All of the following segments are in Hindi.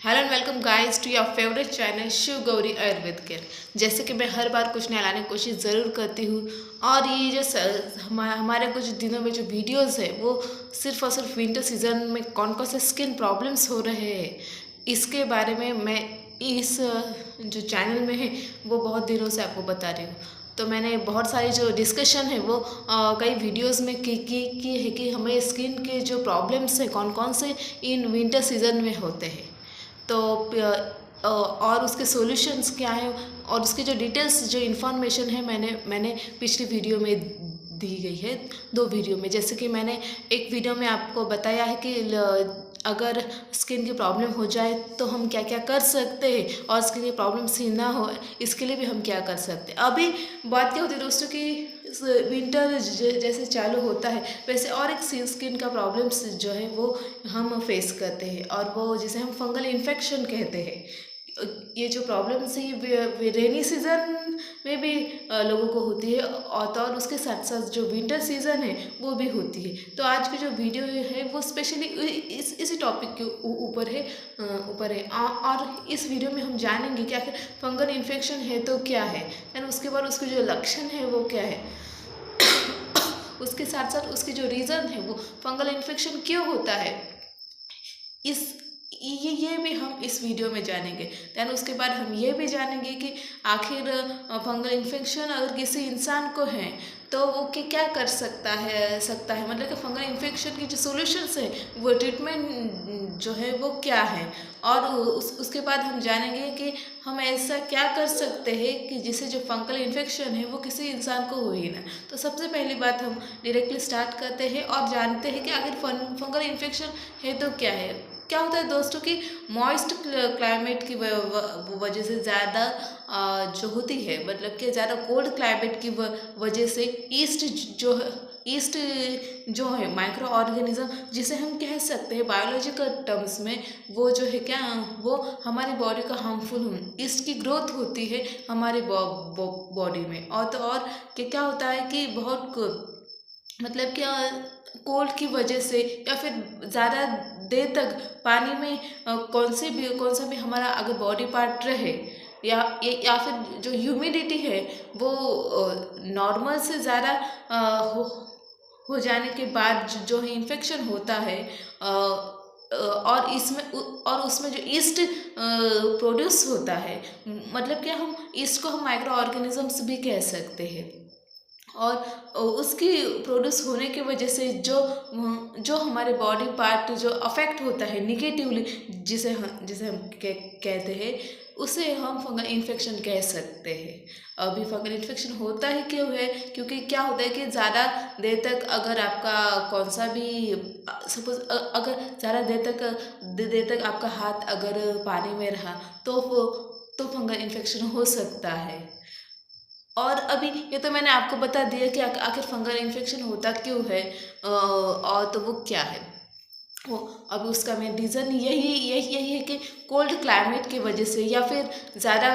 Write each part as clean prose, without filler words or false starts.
Hello and welcome guys to your favourite channel Shiv Gauri Ayurveda care. जैसे कि मैं हर बार कुछ नया लाने की कोशिश ज़रूर करती हूँ और ये जो हमारे कुछ दिनों में जो वीडियोस है वो सिर्फ और सिर्फ विंटर सीजन में कौन कौन से स्किन प्रॉब्लम्स हो रहे हैं इसके बारे में मैं इस जो चैनल में है वो बहुत दिनों से आपको बता रही हूँ। तो मैंने बहुत सारी जो डिस्कशन है वो कई वीडियोस में की है कि हमें स्किन के जो प्रॉब्लम्स हैं कौन कौन से इन विंटर सीजन में होते हैं। तो और उसके सॉल्यूशंस क्या हैं और उसके जो डिटेल्स जो इन्फॉर्मेशन है मैंने पिछली वीडियो में दी गई है। 2 वीडियो में, जैसे कि मैंने एक वीडियो में आपको बताया है कि अगर स्किन की प्रॉब्लम हो जाए तो हम क्या क्या कर सकते हैं और स्किन की प्रॉब्लम सी ना हो इसके लिए भी हम क्या कर सकते हैं। अभी बात क्या होती है दोस्तों कि विंटर जैसे चालू होता है वैसे और एक स्किन का प्रॉब्लम्स जो है वो हम फेस करते हैं और वो जिसे हम फंगल इन्फेक्शन कहते हैं। ये जो प्रॉब्लम्स है ये रेनी सीज़न में भी लोगों को होती है और उसके साथ साथ जो विंटर सीज़न है वो भी होती है। तो आज की जो वीडियो है वो स्पेशली इसी टॉपिक के ऊपर है और इस वीडियो में हम जानेंगे कि आखिर फंगल इन्फेक्शन है तो क्या है एंड उसके बाद उसके जो लक्षण है वो क्या है उसके साथ साथ उसके जो रीज़न है वो फंगल इन्फेक्शन क्यों होता है इस ये भी हम इस वीडियो में जानेंगे। दैन उसके बाद हम ये भी जानेंगे कि आखिर फंगल इन्फेक्शन अगर किसी इंसान को है तो वो क्या कर सकता है मतलब कि फंगल इन्फेक्शन की जो सॉल्यूशंस है वो ट्रीटमेंट जो है वो क्या है और उसके बाद हम जानेंगे कि हम ऐसा क्या कर सकते हैं कि जिससे जो फंगल इन्फेक्शन है वो किसी इंसान को हो ही ना। तो सबसे पहली बात हम डायरेक्टली स्टार्ट करते हैं और जानते हैं कि आखिर फंगल इन्फेक्शन है तो क्या है। क्या होता है दोस्तों कि मॉइस्ट क्लाइमेट की वजह से ज़्यादा जो होती है मतलब कि ज़्यादा कोल्ड क्लाइमेट की वजह से ईस्ट जो है माइक्रो ऑर्गेनिज्म जिसे हम कह सकते हैं बायोलॉजिकल टर्म्स में वो जो है क्या वो हमारी बॉडी का हार्मफुल ईस्ट की ग्रोथ होती है हमारे बॉडी में और क्या होता है कि बहुत मतलब क्या कोल्ड की वजह से या फिर ज़्यादा देर तक पानी में कौन सा भी हमारा अगर बॉडी पार्ट रहे या फिर जो ह्यूमिडिटी है वो नॉर्मल से ज़्यादा हो जाने के बाद जो है इन्फेक्शन होता है और उसमें जो ईस्ट प्रोड्यूस होता है मतलब क्या हम ईस्ट को हम माइक्रो ऑर्गेनिजम्स भी कह सकते हैं और उसकी प्रोड्यूस होने की वजह से जो हमारे बॉडी पार्ट जो अफेक्ट होता है निगेटिवली जिसे हम कहते हैं उसे हम फंगल इन्फेक्शन कह सकते हैं। अभी फंगल इन्फेक्शन होता ही क्यों है क्योंकि क्या होता है कि ज़्यादा देर तक अगर आपका कौन सा भी सपोज अगर ज़्यादा देर तक आपका हाथ अगर पानी में रहा तो फंगल इन्फेक्शन हो सकता है। और अभी ये तो मैंने आपको बता दिया कि आखिर फंगल इन्फेक्शन होता क्यों है और तो वो क्या है वो अभी उसका मेन रीज़न यही है कि कोल्ड क्लाइमेट की वजह से या फिर ज़्यादा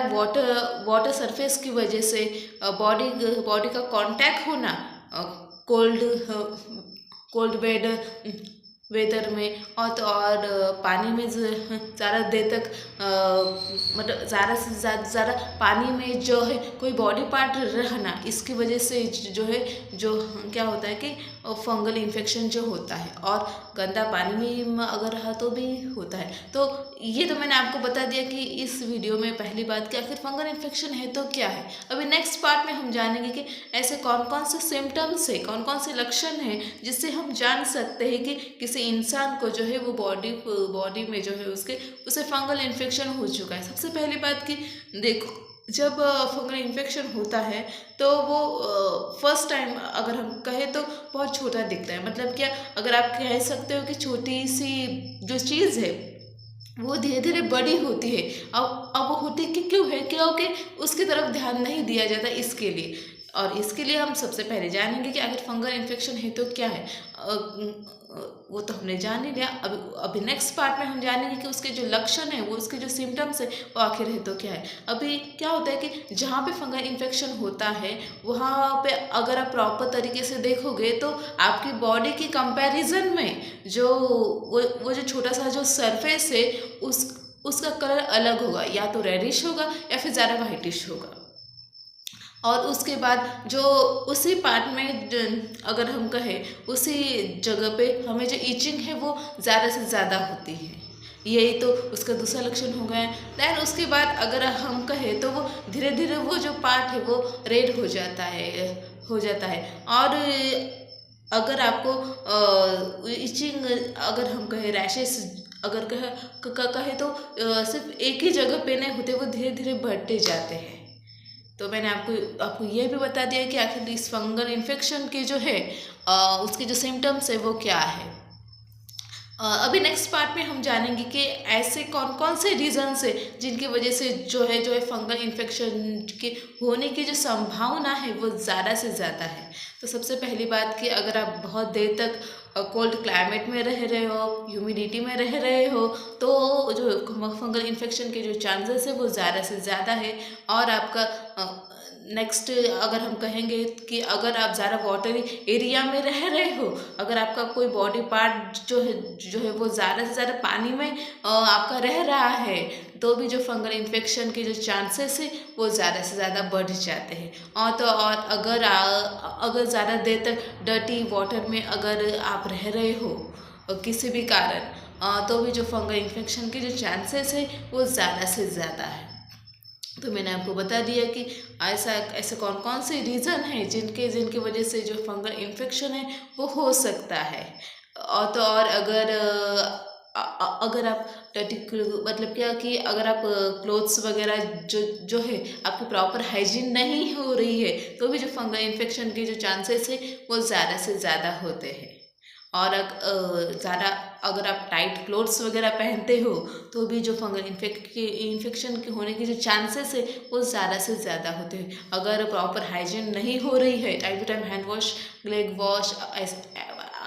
वाटर सरफेस की वजह से बॉडी का कांटेक्ट होना कोल्ड वेदर में और पानी में ज़्यादा देर तक मतलब ज़्यादा से ज़्यादा पानी में जो है कोई बॉडी पार्ट रहना इसकी वजह से जो है जो क्या होता है कि फंगल इन्फेक्शन जो होता है और गंदा पानी में अगर रहा तो भी होता है। तो ये तो मैंने आपको बता दिया कि इस वीडियो में पहली बात कि आखिर फंगल इन्फेक्शन है तो क्या है। अभी नेक्स्ट पार्ट में हम जानेंगे कि ऐसे कौन कौन से सिम्टम्स है कौन कौन से लक्षण हैं जिससे हम जान सकते हैं कि किसी इंसान को जो है वो बॉडी में जो है उसे फंगल इन्फेक्शन हो चुका है। सबसे पहली बात कि देखो जब फंगल इन्फेक्शन होता है तो वो फर्स्ट टाइम अगर हम कहें तो बहुत छोटा दिखता है मतलब क्या अगर आप कह सकते हो कि छोटी सी जो चीज़ है वो धीरे धीरे बड़ी होती है। अब वो होती क्यों है क्योंकि उसकी तरफ ध्यान नहीं दिया जाता इसके लिए और इसके लिए हम सबसे पहले जानेंगे कि आखिर फंगल इन्फेक्शन है तो क्या है। वो तो हमने जान ही लिया। अभी नेक्स्ट पार्ट में हम जानेंगे कि उसके जो लक्षण है वो उसके जो सिम्टम्स है वो आखिर है तो क्या है। अभी क्या होता है कि जहाँ पे फंगल इन्फेक्शन होता है वहाँ पे अगर आप प्रॉपर तरीके से देखोगे तो आपकी बॉडी की कंपैरिजन में जो वो जो छोटा सा जो सरफेस है उसका कलर अलग होगा, या तो रेडिश होगा या फिर ज़्यादा वाइटिश होगा। और उसके बाद जो उसी पार्ट में अगर हम कहें उसी जगह पे हमें जो ईचिंग है वो ज़्यादा से ज़्यादा होती है, यही तो उसका दूसरा लक्षण हो गया। दैन उसके बाद अगर हम कहें तो वो धीरे धीरे वो जो पार्ट है वो रेड हो जाता है। और अगर आपको इचिंग अगर हम कहें रैशेस अगर कहे तो सिर्फ एक ही जगह पे नहीं होते, वो धीरे धीरे बढ़ते जाते हैं। तो मैंने आपको ये भी बता दिया कि आखिर इस फंगल इन्फेक्शन के जो है उसके जो सिम्टम्स है वो क्या है। अभी नेक्स्ट पार्ट में हम जानेंगे कि ऐसे कौन कौन से रीजंस है जिनकी वजह से जो है फंगल इन्फेक्शन के होने की जो संभावना है वो ज़्यादा से ज़्यादा है। तो सबसे पहली बात कि अगर आप बहुत देर तक कोल्ड क्लाइमेट में रह रहे हो, ह्यूमिडिटी में रह रहे हो, तो जो फंगल इन्फेक्शन के जो चांसेस है वो ज़्यादा से ज़्यादा है। और आपका नेक्स्ट अगर हम कहेंगे कि अगर आप ज़्यादा वाटरी एरिया में रह रहे हो, अगर आपका कोई बॉडी पार्ट जो है वो ज़्यादा से ज़्यादा पानी में आपका रह रहा है, तो भी जो फंगल इन्फेक्शन के जो चांसेस है वो ज़्यादा से ज़्यादा बढ़ जाते हैं। और तो और अगर ज़्यादा देर तक डर्टी वाटर में अगर आप रह रहे हो किसी भी कारण, तो भी जो फंगल इन्फेक्शन के जो चांसेस है वो ज़्यादा से ज़्यादा है। तो मैंने आपको बता दिया कि ऐसे कौन कौन से रीज़न हैं जिनकी वजह से जो फंगल इन्फेक्शन है वो हो सकता है। और तो और अगर आप मतलब क्या कि अगर आप क्लोथ्स वगैरह जो है आपकी प्रॉपर हाइजीन नहीं हो रही है, तो भी जो फंगल इन्फेक्शन के जो चांसेस है वो ज़्यादा से ज़्यादा होते हैं। और अगर आप टाइट क्लोथ्स वगैरह पहनते हो, तो भी जो फंगल इन्फेक्शन के होने के जो चांसेस है वो ज़्यादा से ज़्यादा होते हैं। अगर प्रॉपर हाइजीन नहीं हो रही है, time to time hand wash, leg wash,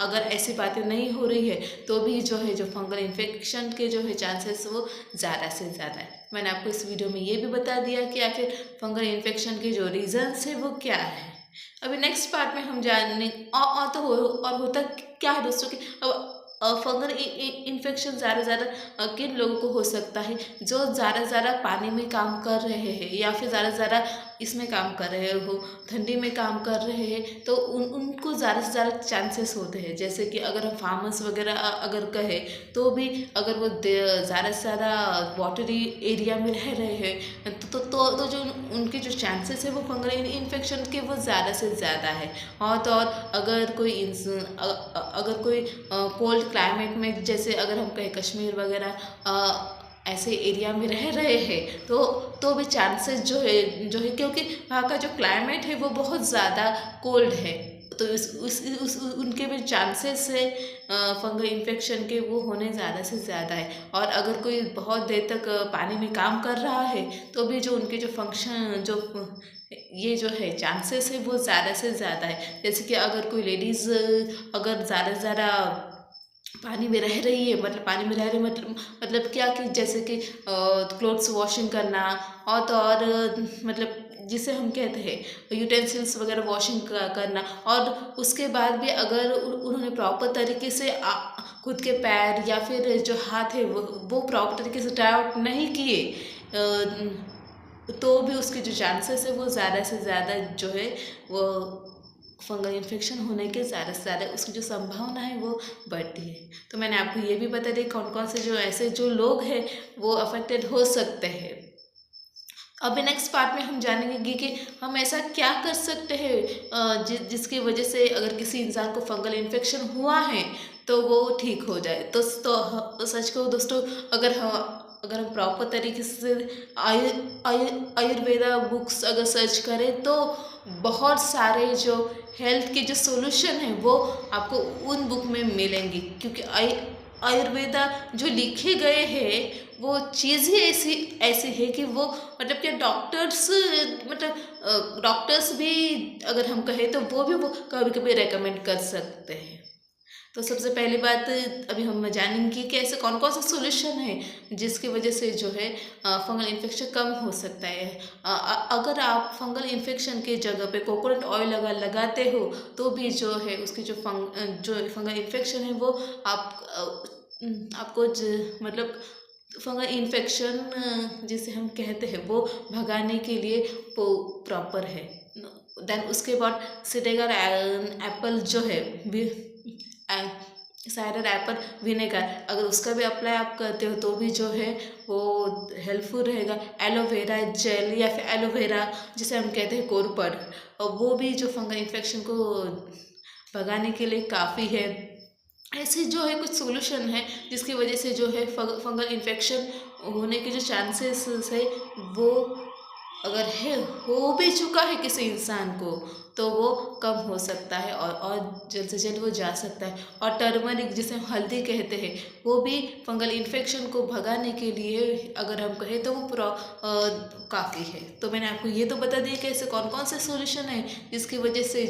अगर ऐसी बातें नहीं हो रही है, तो भी जो फंगल इन्फेक्शन के जो है चांसेस वो ज़्यादा से ज़्यादा है। मैंने आपको इस वीडियो में ये भी बता दिया कि आखिर फंगल इन्फेक्शन के जो रीजंस है वो क्या है। अभी नेक्स्ट पार्ट में हम जाने और होता क्या है दोस्तों कि फंगल इन्फेक्शन ज़्यादा से ज़्यादा किन लोगों को हो सकता है, जो ज़्यादा से ज़्यादा पानी में काम कर रहे हैं या फिर ज़्यादा से ज़्यादा इसमें काम कर रहे हो, ठंडी में काम कर रहे हैं, तो उनको ज़्यादा से ज़्यादा चांसेस होते हैं। जैसे कि अगर हम फार्मर्स वगैरह अगर कहें, तो भी अगर वो ज़्यादा से ज़्यादा वाटरी एरिया में रह रहे हैं, तो जो उनके जो चांसेस है वो फंगल इन्फेक्शन के वो ज़्यादा से ज़्यादा है। और तो और अगर कोई कोल्ड क्लाइमेट में, जैसे अगर हम कहें कश्मीर वगैरह ऐसे एरिया में रह रहे हैं, तो भी चांसेस जो है क्योंकि वहाँ का जो क्लाइमेट है वो बहुत ज़्यादा कोल्ड है, तो उनके भी चांसेस है फंगल इन्फेक्शन के वो होने ज़्यादा से ज़्यादा है। और अगर कोई बहुत देर तक पानी में काम कर रहा है, तो भी जो उनके जो फंक्शन ये जो है चांसेस है वो ज़्यादा से ज़्यादा है। जैसे कि अगर कोई लेडीज़ अगर ज़्यादा से ज़्यादा पानी में रह रही है, मतलब पानी में रह रही मतलब क्या कि जैसे कि क्लोथ्स वॉशिंग करना, और तो और मतलब जिसे हम कहते हैं यूटेंसिल्स वगैरह वॉशिंग करना, और उसके बाद भी अगर उन्होंने प्रॉपर तरीके से खुद के पैर या फिर जो हाथ है वो प्रॉपर तरीके से ड्राई आउट नहीं किए, तो भी उसके जो चांसेस है वो ज़्यादा से ज़्यादा जो है वो फंगल इन्फेक्शन होने के ज़्यादा से ज़्यादा उसकी जो संभावना है वो बढ़ती है। तो मैंने आपको ये भी बता दिया कौन कौन से जो ऐसे जो लोग हैं वो अफेक्टेड हो सकते हैं। अभी नेक्स्ट पार्ट में हम जानेंगे कि हम ऐसा क्या कर सकते हैं जिसकी वजह से अगर किसी इंसान को फंगल इन्फेक्शन हुआ है तो वो ठीक हो जाए। तो सच कहूँ दोस्तों, अगर हम प्रॉपर तरीके से आयुर्वेदा बुक्स अगर सर्च करें, तो बहुत सारे जो हेल्थ के जो सॉल्यूशन हैं वो आपको उन बुक में मिलेंगी, क्योंकि आयुर्वेदा जो लिखे गए हैं वो चीज़ ही ऐसी है कि वो मतलब क्या डॉक्टर्स भी अगर हम कहें तो वो कभी कभी रेकमेंड कर सकते हैं। तो सबसे पहली बात अभी हम जानेंगे कि ऐसे कौन कौन सा सॉल्यूशन है जिसकी वजह से जो है फंगल इन्फेक्शन कम हो सकता है। अगर आप फंगल इन्फेक्शन के जगह पे कोकोनट ऑयल लगाते हो, तो भी जो है उसकी जो फंगल इन्फेक्शन है वो आपको मतलब फंगल इन्फेक्शन जिसे हम कहते हैं वो भगाने के लिए वो प्रॉपर है। देन उसके बाद सिनेगर एप्पल जो है साइडर एप्पल विनेगर, अगर उसका भी अप्लाई आप करते हो तो भी जो है वो हेल्पफुल रहेगा। एलोवेरा जेल या फिर एलोवेरा जिसे हम कहते हैं कोरपड, और वो भी जो फंगल इन्फेक्शन को भगाने के लिए काफ़ी है। ऐसे जो है कुछ सॉल्यूशन है जिसकी वजह से जो है फंगल इन्फेक्शन होने के जो चांसेस है वो अगर है हो भी चुका है किसी इंसान को तो वो कम हो सकता है और जल्द से जल्द वो जा सकता है। और टर्मरिक जिसे हम हल्दी कहते हैं वो भी फंगल इन्फेक्शन को भगाने के लिए अगर हम कहें तो वो काफ़ी है। तो मैंने आपको ये तो बता दिया कि ऐसे कौन कौन से सॉल्यूशन है जिसकी वजह से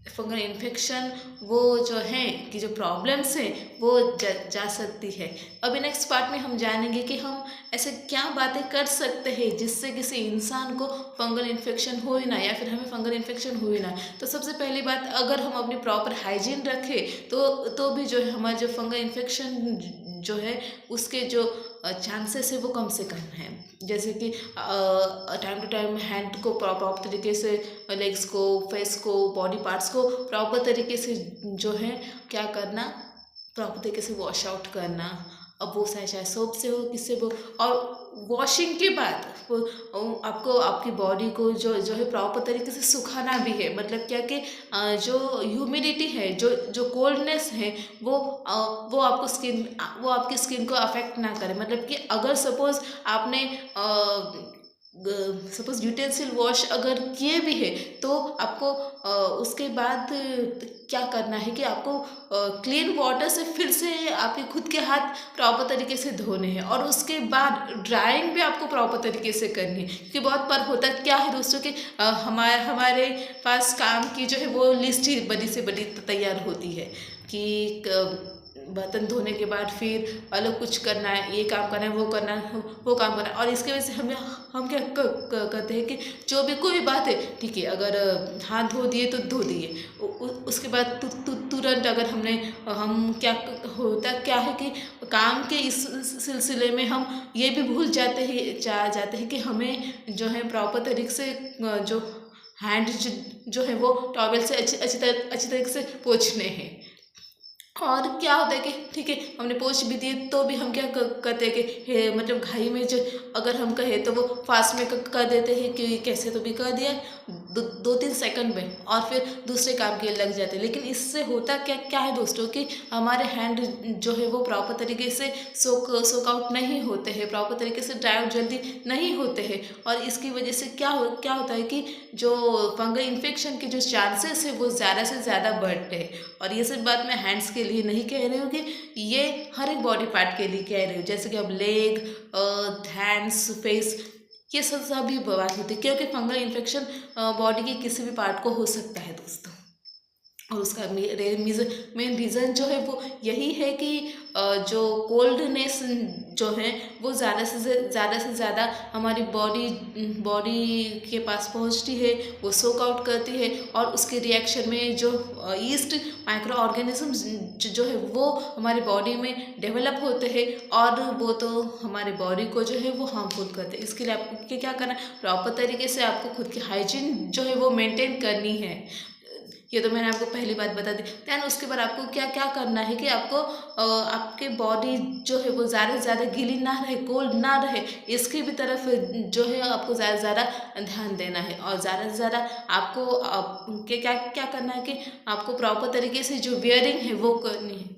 फंगल इन्फेक्शन वो जो है कि जो प्रॉब्लम्स हैं वो जा सकती है। अभी नेक्स्ट पार्ट में हम जानेंगे कि हम ऐसे क्या बातें कर सकते हैं जिससे किसी इंसान को फंगल इन्फेक्शन हो ही ना, या फिर हमें फंगल इन्फेक्शन हो ही ना। तो सबसे पहली बात, अगर हम अपनी प्रॉपर हाइजीन रखें तो भी जो है हमारा जो फंगल इन्फेक्शन जो है उसके जो चांसेस है वो कम से कम है। जैसे कि टाइम टू टाइम हैंड को प्रॉपर तरीके से, लेग्स को, फेस को, बॉडी पार्ट्स को प्रॉपर तरीके से जो है क्या करना, प्रॉपर तरीके से वॉश आउट करना। अब वो चाहे सोप से हो, किससे हो। और वॉशिंग के बाद आपको आपकी बॉडी को जो है प्रॉपर तरीके से सुखाना भी है। मतलब क्या कि जो ह्यूमिडिटी है, जो कोल्डनेस है वो आपकी स्किन को अफेक्ट ना करे। मतलब कि अगर सपोज आपने सपोज यूटेंसिल वॉश अगर किए भी है तो आपको उसके बाद क्या करना है कि आपको क्लीन वाटर से फिर से आपके खुद के हाथ प्रॉपर तरीके से धोने हैं, और उसके बाद ड्राइंग भी आपको प्रॉपर तरीके से करनी है। क्योंकि बहुत बार होता क्या है दोस्तों कि हमारे पास काम की जो है वो लिस्ट ही बड़ी से बड़ी तैयार होती है कि बर्तन धोने के बाद फिर अलग कुछ करना है, ये काम करना है, वो करना है, वो काम करना है। और इसके वजह से हम क्या करते हैं कि जो भी कोई बात है ठीक है, अगर हाथ धो दिए तो धो दिए, उसके बाद तुरंत अगर हम क्या होता क्या है कि काम के इस सिलसिले में हम ये भी भूल जाते हैं कि हमें जो है प्रॉपर तरीके से जो हैंड जो है वो टॉवेल से अच्छी तरीके से पोंछने हैं। और क्या होता है कि ठीक है हमने पोंछ भी दिए तो भी हम क्या करते हैं कि मतलब घाई में जो अगर हम कहें तो वो फास्ट में कर देते हैं कि कैसे तो भी कर दिया 2-3 सेकंड में, और फिर दूसरे काम के लग जाते हैं। लेकिन इससे होता क्या है दोस्तों कि हमारे हैंड जो है वो प्रॉपर तरीके से सोक आउट नहीं होते हैं, प्रॉपर तरीके से ड्राई आउट जल्दी नहीं होते हैं। और इसकी वजह से क्या होता है कि जो फंगल इन्फेक्शन के जो चांसेस है वो ज़्यादा से ज़्यादा बढ़ते हैं। और ये सिर्फ बात मैं हैंड्स के लिए नहीं कह रही हूँ कि ये हर एक बॉडी पार्ट के लिए कह रही हूँ। जैसे कि अब लेग, हैंड्स, फेस, ये सभी बात होती है क्योंकि फंगल इन्फेक्शन बॉडी के किसी भी पार्ट को हो सकता है दोस्तों। और उसका मेन रीज़न जो है वो यही है कि जो कोल्डनेस जो है वो ज़्यादा से ज़्यादा हमारी बॉडी के पास पहुंचती है, वो सोक आउट करती है, और उसके रिएक्शन में जो ईस्ट माइक्रो ऑर्गेनिजम्स जो है वो हमारी बॉडी में डेवलप होते हैं, और वो तो हमारे बॉडी को जो है वो हार्मफुल करते हैं। इसके लिए आपको क्या करना है, प्रॉपर तरीके से आपको खुद की हाइजीन जो है वो मेंटेन करनी है। ये तो मैंने आपको पहली बात बता दी। दैन उसके बाद आपको क्या करना है कि आपको आपके बॉडी जो है वो ज़्यादा से ज़्यादा गीली ना रहे, कोल्ड ना रहे, इसकी भी तरफ जो है आपको ज़्यादा से ज़्यादा ध्यान देना है। और ज़्यादा से ज़्यादा आपको क्या करना है कि आपको प्रॉपर तरीके से जो वियरिंग है वो करनी है।